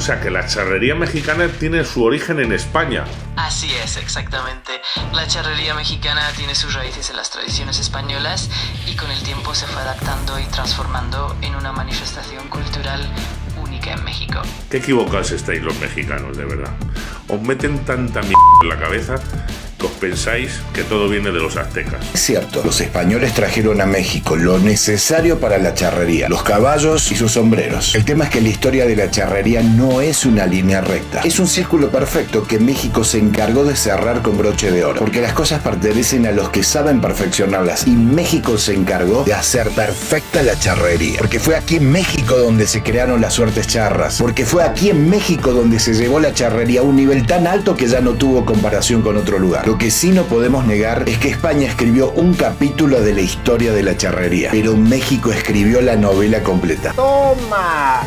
O sea que la charrería mexicana tiene su origen en España. Así es, exactamente. La charrería mexicana tiene sus raíces en las tradiciones españolas y con el tiempo se fue adaptando y transformando en una manifestación cultural única en México. Qué equivocados estáis los mexicanos, de verdad. Os meten tanta mierda en la cabeza que os pensáis que todo viene de los aztecas. Es cierto, los españoles trajeron a México lo necesario para la charrería, los caballos y sus sombreros. El tema es que la historia de la charrería no es una línea recta. Es un círculo perfecto que México se encargó de cerrar con broche de oro, porque las cosas pertenecen a los que saben perfeccionarlas y México se encargó de hacer perfecta la charrería. Porque fue aquí en México donde se crearon las suertes charras, porque fue aquí en México donde se llevó la charrería a un nivel tan alto que ya no tuvo comparación con otro lugar. Lo que sí no podemos negar es que España escribió un capítulo de la historia de la charrería, pero México escribió la novela completa. ¡Toma!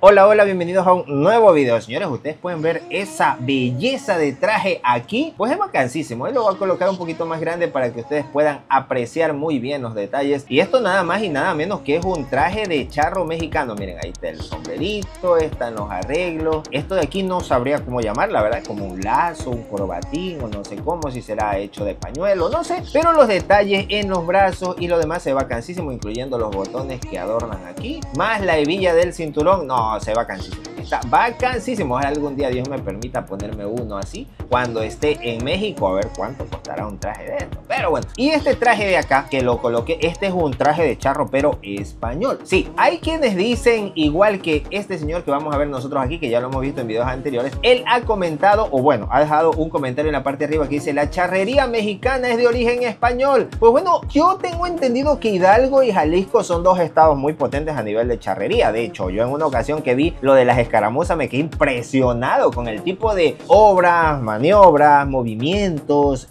Hola, hola, bienvenidos a un nuevo video. Señores, ustedes pueden ver esa belleza de traje aquí. Pues es vacancísimo. Lo voy a colocar un poquito más grande para que ustedes puedan apreciar muy bien los detalles. Y esto nada más y nada menos que es un traje de charro mexicano. Miren, ahí está el sombrerito, están los arreglos. Esto de aquí no sabría cómo llamar, la verdad, como un lazo, un corbatín o no sé cómo, si será hecho de pañuelo, no sé. Pero los detalles en los brazos y lo demás se ve vacancísimo, incluyendo los botones que adornan aquí. Más la hebilla del cinturón, no, se va vacancísimo. Está vacancísimo. Ojalá algún día Dios me permita ponerme uno así cuando esté en México, a ver cuánto costará un traje de esto. Pero bueno, y este traje de acá que lo coloqué, este es un traje de charro pero español. Sí, hay quienes dicen, igual que este señor que vamos a ver nosotros aquí, que ya lo hemos visto en videos anteriores, él ha comentado, o bueno, ha dejado un comentario en la parte de arriba que dice: la charrería mexicana es de origen español. Pues bueno, yo tengo entendido que Hidalgo y Jalisco son dos estados muy potentes a nivel de charrería. De hecho, yo en una ocasión que vi lo de las escaramuzas me quedé impresionado con el tipo de obras, maniobras, movimientos,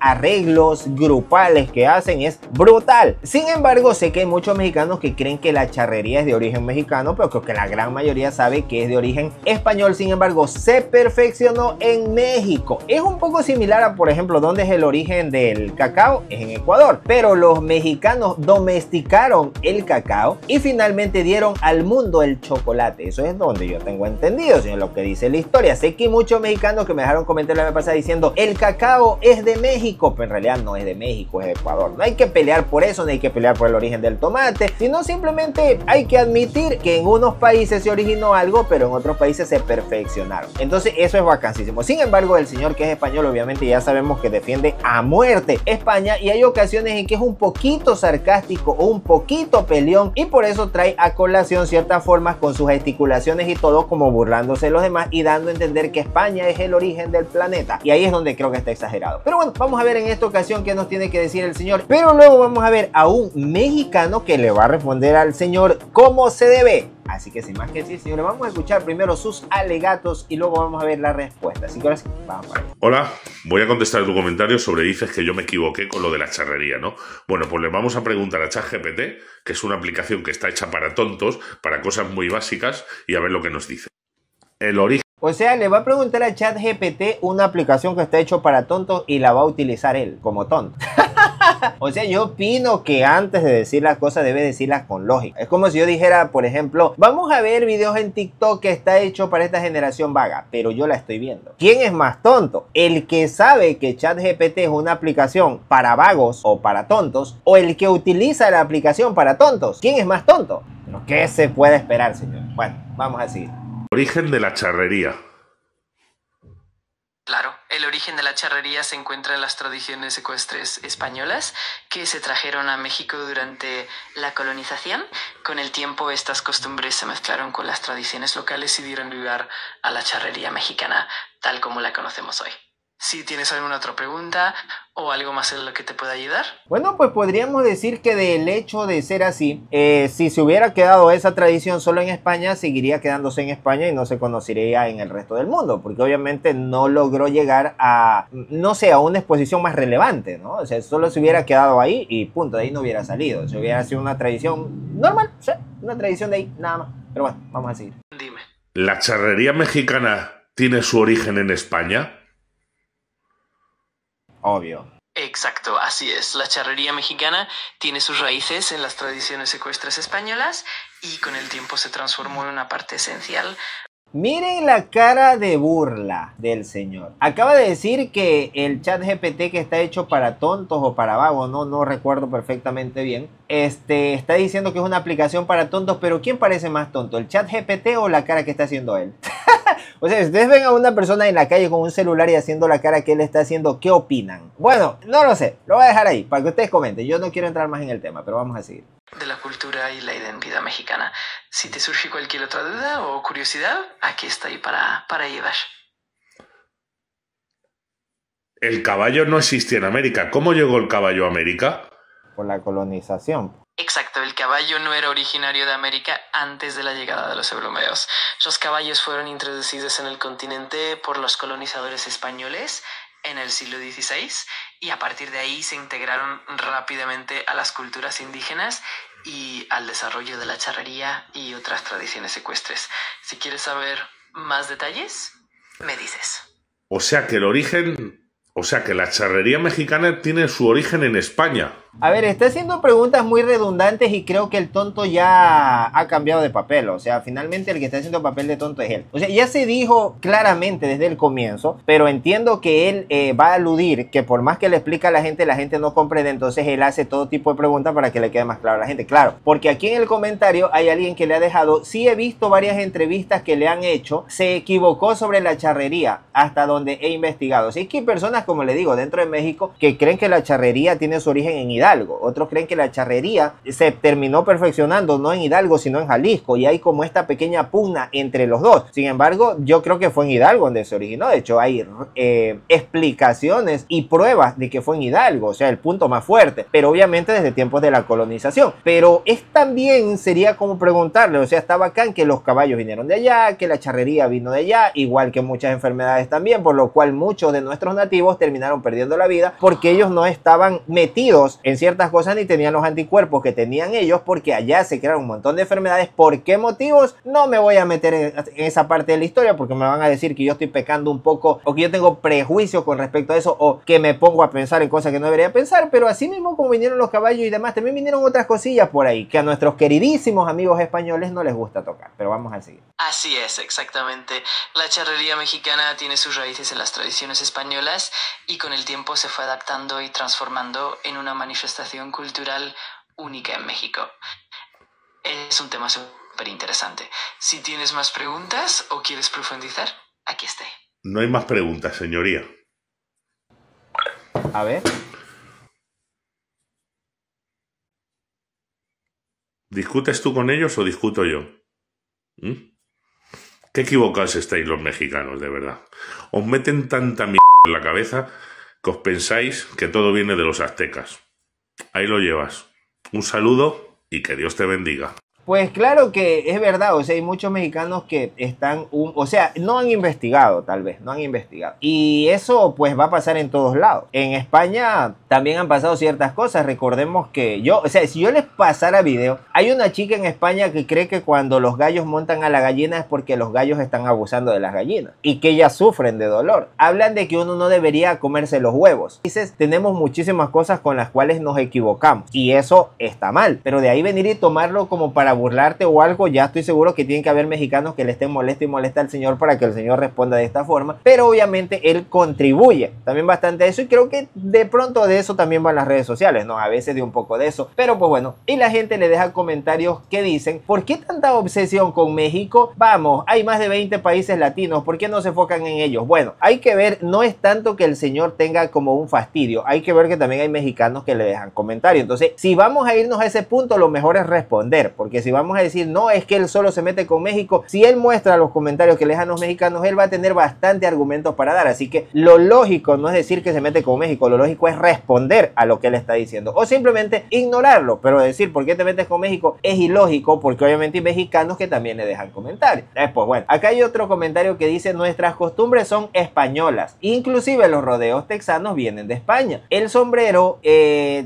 arreglos grupales que hacen. Es brutal. Sin embargo, sé que hay muchos mexicanos que creen que la charrería es de origen mexicano, pero creo que la gran mayoría sabe que es de origen español. Sin embargo, se perfeccionó en México. Es un poco similar a, por ejemplo, ¿dónde es el origen del cacao? Es en Ecuador. Pero los mexicanos domesticaron el cacao y finalmente dieron al mundo el chocolate. Eso es donde yo tengo entendido, señor, lo que dice la historia. Sé que hay muchos mexicanos que me dejaron comentar la vez pasada diciendo: el cacao es de México, pero en realidad no es de México, es de Ecuador. No hay que pelear por eso, no hay que pelear por el origen del tomate, sino simplemente hay que admitir que en unos países se originó algo, pero en otros países se perfeccionaron. Entonces eso es vacancísimo. Sin embargo, el señor que es español, obviamente ya sabemos que defiende a muerte España, y hay ocasiones en que es un poquito sarcástico o un poquito peleón, y por eso trae a colación ciertas formas con sus gesticulaciones y todo, como burlándose de los demás y dando a entender que España es el origen del planeta. Y ahí es donde creo que está exagerado. Pero bueno, vamos a ver en esta ocasión qué nos tiene que decir el señor. Pero luego vamos a ver a un mexicano que le va a responder al señor como se debe. Así que sin más que decir, señores, vamos a escuchar primero sus alegatos y luego vamos a ver la respuesta. Así que ahora sí, vamos para allá. Hola, voy a contestar tu comentario sobre dices que yo me equivoqué con lo de la charrería, ¿no? Bueno, pues le vamos a preguntar a ChatGPT, que es una aplicación que está hecha para tontos, para cosas muy básicas, y a ver lo que nos dice. El origen. O sea, le va a preguntar a ChatGPT una aplicación que está hecho para tontos y la va a utilizar él como tonto. O sea, yo opino que antes de decir las cosas debe decirlas con lógica. Es como si yo dijera, por ejemplo, vamos a ver videos en TikTok que está hecho para esta generación vaga, pero yo la estoy viendo. ¿Quién es más tonto? ¿El que sabe que ChatGPT es una aplicación para vagos o para tontos, o el que utiliza la aplicación para tontos? ¿Quién es más tonto? ¿Pero qué se puede esperar, señor? Bueno, vamos a seguir. Origen de la charrería. Claro, el origen de la charrería se encuentra en las tradiciones ecuestres españolas que se trajeron a México durante la colonización. Con el tiempo, estas costumbres se mezclaron con las tradiciones locales y dieron lugar a la charrería mexicana, tal como la conocemos hoy. Si tienes alguna otra pregunta o algo más en lo que te pueda ayudar. Bueno, pues podríamos decir que del hecho de ser así, si se hubiera quedado esa tradición solo en España, seguiría quedándose en España y no se conocería en el resto del mundo, porque obviamente no logró llegar a, no sé, a una exposición más relevante, ¿no? O sea, solo se hubiera quedado ahí y punto, de ahí no hubiera salido. Se hubiera sido una tradición normal, o sea, una tradición de ahí, nada más. Pero bueno, vamos a seguir. Dime. ¿La charrería mexicana tiene su origen en España? Obvio. Exacto, así es. La charrería mexicana tiene sus raíces en las tradiciones ecuestres españolas y con el tiempo se transformó en una parte esencial Miren la cara de burla del señor. Acaba de decir que el chat GPT, que está hecho para tontos o para vagos, no recuerdo perfectamente bien, está diciendo que es una aplicación para tontos, pero ¿quién parece más tonto? ¿El chat GPT o la cara que está haciendo él? O sea, si ustedes ven a una persona en la calle con un celular y haciendo la cara que él está haciendo, ¿qué opinan? Bueno, no lo sé, lo voy a dejar ahí para que ustedes comenten. Yo no quiero entrar más en el tema, pero vamos a seguir. De la cultura y la identidad mexicana. Si te surge cualquier otra duda o curiosidad, aquí estoy para ayudar. El caballo no existía en América. ¿Cómo llegó el caballo a América? Por la colonización. Exacto, el caballo no era originario de América antes de la llegada de los europeos. Los caballos fueron introducidos en el continente por los colonizadores españoles en el siglo XVI y a partir de ahí se integraron rápidamente a las culturas indígenas y al desarrollo de la charrería y otras tradiciones ecuestres. Si quieres saber más detalles, me dices. O sea que la charrería mexicana tiene su origen en España. A ver, está haciendo preguntas muy redundantes y creo que el tonto ya ha cambiado de papel. O sea, finalmente el que está haciendo papel de tonto es él. O sea, ya se dijo claramente desde el comienzo, pero entiendo que él va a aludir que por más que le explica a la gente no comprende. Entonces él hace todo tipo de preguntas para que le quede más claro a la gente. Claro, porque aquí en el comentario hay alguien que le ha dejado, sí he visto varias entrevistas que le han hecho, se equivocó sobre la charrería hasta donde he investigado. Así que hay personas, como le digo, dentro de México que creen que la charrería tiene su origen en Hidalgo. Otros creen que la charrería se terminó perfeccionando no en Hidalgo sino en Jalisco y hay como esta pequeña pugna entre los dos. Sin embargo, yo creo que fue en Hidalgo donde se originó. De hecho, hay explicaciones y pruebas de que fue en Hidalgo, o sea, el punto más fuerte, pero obviamente desde tiempos de la colonización. Pero es también sería como preguntarle, o sea, está bacán que los caballos vinieron de allá, que la charrería vino de allá, igual que muchas enfermedades también, por lo cual muchos de nuestros nativos terminaron perdiendo la vida porque ellos no estaban metidos en ciertas cosas ni tenían los anticuerpos que tenían ellos, porque allá se crearon un montón de enfermedades. ¿Por qué motivos? No me voy a meter en esa parte de la historia porque me van a decir que yo estoy pecando un poco o que yo tengo prejuicio con respecto a eso o que me pongo a pensar en cosas que no debería pensar, pero así mismo como vinieron los caballos y demás, también vinieron otras cosillas por ahí que a nuestros queridísimos amigos españoles no les gusta tocar, pero vamos a seguir. Así es, exactamente. La charrería mexicana tiene sus raíces en las tradiciones españolas y con el tiempo se fue adaptando y transformando en una manifestación cultural única en México. Es un tema súper interesante. Si tienes más preguntas o quieres profundizar, aquí estoy. No hay más preguntas, señoría. A ver. ¿Discutes tú con ellos o discuto yo? Qué equivocados estáis los mexicanos, de verdad. Os meten tanta mierda en la cabeza que os pensáis que todo viene de los aztecas. Ahí lo llevas. Un saludo y que Dios te bendiga. Pues claro que es verdad, o sea, hay muchos mexicanos que están, o sea, no han investigado, tal vez, no han investigado. Y eso pues va a pasar en todos lados. En España también han pasado ciertas cosas, recordemos que o sea, si yo les pasara video, hay una chica en España que cree que cuando los gallos montan a la gallina es porque los gallos están abusando de las gallinas y que ellas sufren de dolor. Hablan de que uno no debería comerse los huevos. Dices, tenemos muchísimas cosas con las cuales nos equivocamos y eso está mal, pero de ahí venir y tomarlo como para burlarte o algo, ya estoy seguro que tienen que haber mexicanos que le estén molesto y molesta al señor para que el señor responda de esta forma, pero obviamente él contribuye también bastante a eso y creo que de pronto de eso también van las redes sociales, ¿no? A veces de un poco de eso, pero pues bueno, y la gente le deja comentarios que dicen, ¿por qué tanta obsesión con México? Vamos, hay más de 20 países latinos, ¿por qué no se enfocan en ellos? Bueno, hay que ver, no es tanto que el señor tenga como un fastidio, hay que ver que también hay mexicanos que le dejan comentarios, entonces si vamos a irnos a ese punto, lo mejor es responder, porque si vamos a decir, no, es que él solo se mete con México, si él muestra los comentarios que le dejan los mexicanos, él va a tener bastante argumentos para dar, así que lo lógico no es decir que se mete con México, lo lógico es responder a lo que él está diciendo, o simplemente ignorarlo, pero decir, ¿por qué te metes con México? Es ilógico, porque obviamente hay mexicanos que también le dejan comentarios. Pues bueno, acá hay otro comentario que dice, nuestras costumbres son españolas, inclusive los rodeos texanos vienen de España, el sombrero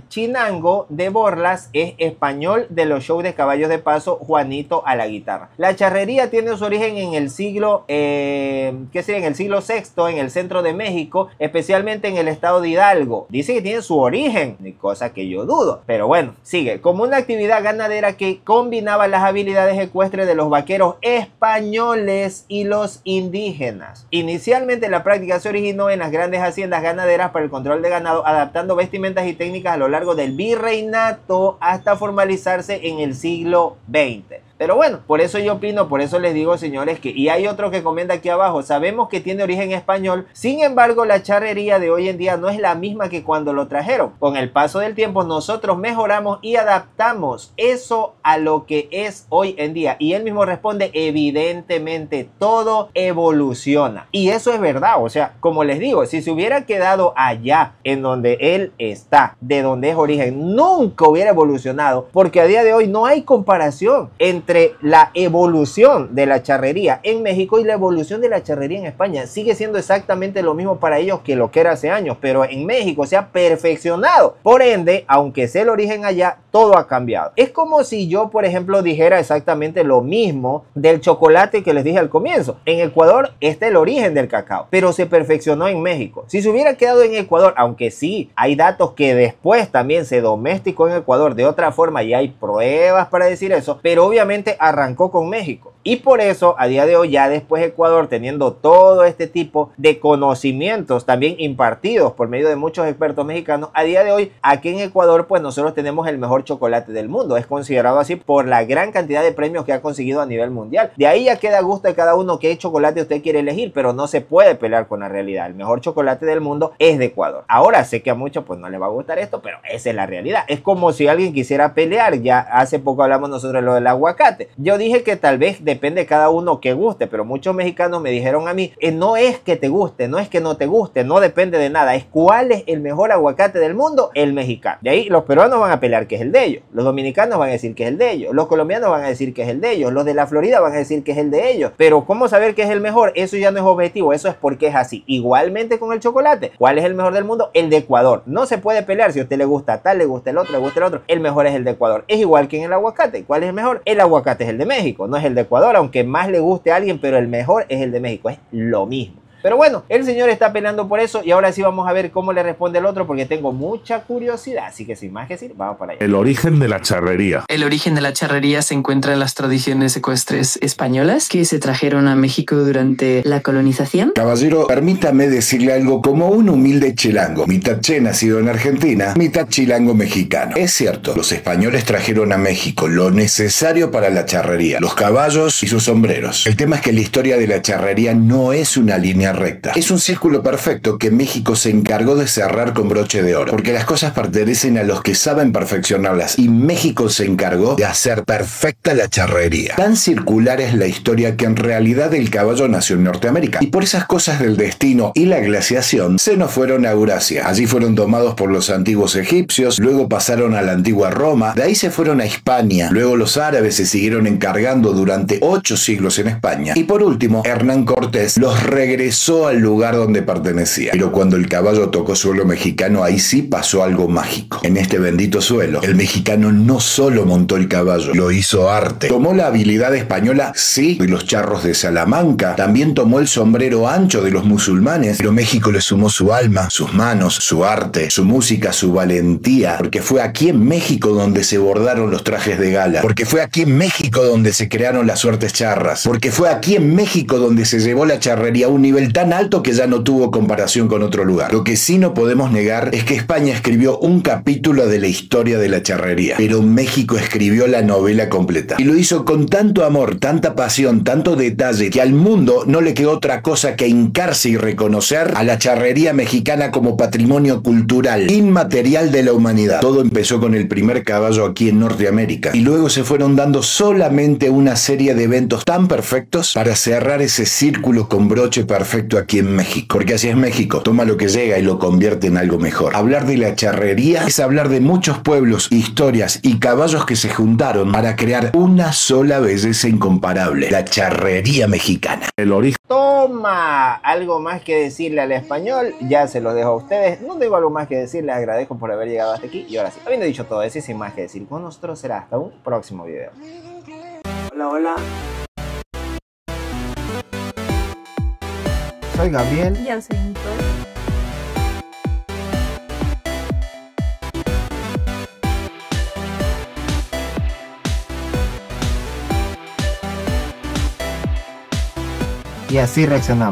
chinango de borlas es español de los shows de caballos de paso Juanito a la guitarra. La charrería tiene su origen en el siglo, en el siglo VI, en el centro de México, especialmente en el estado de Hidalgo. Dice que tiene su origen, cosa que yo dudo, pero bueno, sigue. Como una actividad ganadera que combinaba las habilidades ecuestres de los vaqueros españoles y los indígenas. Inicialmente la práctica se originó en las grandes haciendas ganaderas para el control de ganado, adaptando vestimentas y técnicas a lo largo del virreinato hasta formalizarse en el siglo XX. Pero bueno, por eso yo opino, por eso les digo, señores, que y hay otro que comenta aquí abajo, sabemos que tiene origen español, sin embargo la charrería de hoy en día no es la misma que cuando lo trajeron. Con el paso del tiempo nosotros mejoramos y adaptamos eso a lo que es hoy en día. Y él mismo responde, evidentemente todo evoluciona. Y eso es verdad, o sea, como les digo, si se hubiera quedado allá en donde él está, de donde es origen, nunca hubiera evolucionado, porque a día de hoy no hay comparación entre la evolución de la charrería en México y la evolución de la charrería en España. Sigue siendo exactamente lo mismo para ellos que lo que era hace años, pero en México se ha perfeccionado. Por ende, aunque sea el origen allá, todo ha cambiado. Es como si yo, por ejemplo, dijera exactamente lo mismo del chocolate que les dije al comienzo. En Ecuador está el origen del cacao, pero se perfeccionó en México. Si se hubiera quedado en Ecuador, aunque sí hay datos que después también se domesticó en Ecuador de otra forma y hay pruebas para decir eso, pero obviamente arrancó con México. Y por eso a día de hoy, ya después Ecuador, teniendo todo este tipo de conocimientos también impartidos por medio de muchos expertos mexicanos, a día de hoy aquí en Ecuador pues nosotros tenemos el mejor chocolate del mundo. Es considerado así por la gran cantidad de premios que ha conseguido a nivel mundial. De ahí ya queda a gusto de cada uno qué chocolate usted quiere elegir, pero no se puede pelear con la realidad. El mejor chocolate del mundo es de Ecuador. Ahora sé que a muchos pues no les va a gustar esto, pero esa es la realidad. Es como si alguien quisiera pelear. Ya hace poco hablamos nosotros de lo del aguacate. Yo dije que tal vez depende de cada uno que guste, pero muchos mexicanos me dijeron a mí, no es que te guste, no es que no te guste, no depende de nada, es cuál es el mejor aguacate del mundo, el mexicano. De ahí los peruanos van a pelear que es el de ellos, los dominicanos van a decir que es el de ellos, los colombianos van a decir que es el de ellos, los de la Florida van a decir que es el de ellos, pero ¿cómo saber que es el mejor? Eso ya no es objetivo, eso es porque es así. Igualmente con el chocolate, ¿cuál es el mejor del mundo? El de Ecuador. No se puede pelear si a usted le gusta tal, le gusta el otro, le gusta el otro, el mejor es el de Ecuador. Es igual que en el aguacate, ¿cuál es el mejor? El aguacate es el de México, no es el de Ecuador, aunque más le guste a alguien, pero el mejor es el de México, es lo mismo. Pero bueno, el señor está peleando por eso y ahora sí vamos a ver cómo le responde el otro porque tengo mucha curiosidad. Así que sin más que decir, vamos para allá. El origen de la charrería. El origen de la charrería se encuentra en las tradiciones ecuestres españolas que se trajeron a México durante la colonización. Caballero, permítame decirle algo como un humilde chilango, mitad che nacido en Argentina, mitad chilango mexicano. Es cierto, los españoles trajeron a México lo necesario para la charrería, los caballos y sus sombreros. El tema es que la historia de la charrería no es una línea recta. Es un círculo perfecto que México se encargó de cerrar con broche de oro, porque las cosas pertenecen a los que saben perfeccionarlas y México se encargó de hacer perfecta la charrería. Tan circular es la historia que en realidad el caballo nació en Norteamérica y por esas cosas del destino y la glaciación se nos fueron a Eurasia. Allí fueron tomados por los antiguos egipcios, luego pasaron a la antigua Roma, de ahí se fueron a Hispania, luego los árabes se siguieron encargando durante 8 siglos en España y por último Hernán Cortés los regresó al lugar donde pertenecía. Pero cuando el caballo tocó suelo mexicano, ahí sí pasó algo mágico. En este bendito suelo, el mexicano no solo montó el caballo, lo hizo arte. Tomó la habilidad española, sí, de los charros de Salamanca, también tomó el sombrero ancho de los musulmanes, pero México le sumó su alma, sus manos, su arte, su música, su valentía, porque fue aquí en México donde se bordaron los trajes de gala, porque fue aquí en México donde se crearon las suertes charras, porque fue aquí en México donde se llevó la charrería a un nivel tan alto que ya no tuvo comparación con otro lugar. Lo que sí no podemos negar es que España escribió un capítulo de la historia de la charrería, pero México escribió la novela completa. Y lo hizo con tanto amor, tanta pasión, tanto detalle, que al mundo no le quedó otra cosa que hincarse y reconocer a la charrería mexicana como patrimonio cultural inmaterial de la humanidad. Todo empezó con el primer caballo aquí en Norteamérica y luego se fueron dando solamente una serie de eventos tan perfectos para cerrar ese círculo con broche perfecto aquí en México, porque así es México, toma lo que llega y lo convierte en algo mejor. Hablar de la charrería es hablar de muchos pueblos, historias y caballos que se juntaron para crear una sola belleza incomparable, la charrería mexicana. El origen. Toma, algo más que decirle al español, ya se lo dejo a ustedes, no tengo algo más que decir, les agradezco por haber llegado hasta aquí y ahora sí, habiendo dicho todo eso y sin más que decir, con nosotros será hasta un próximo video. Hola, hola. Soy Gabriel. Ya soy Nicole. Y así reaccionamos.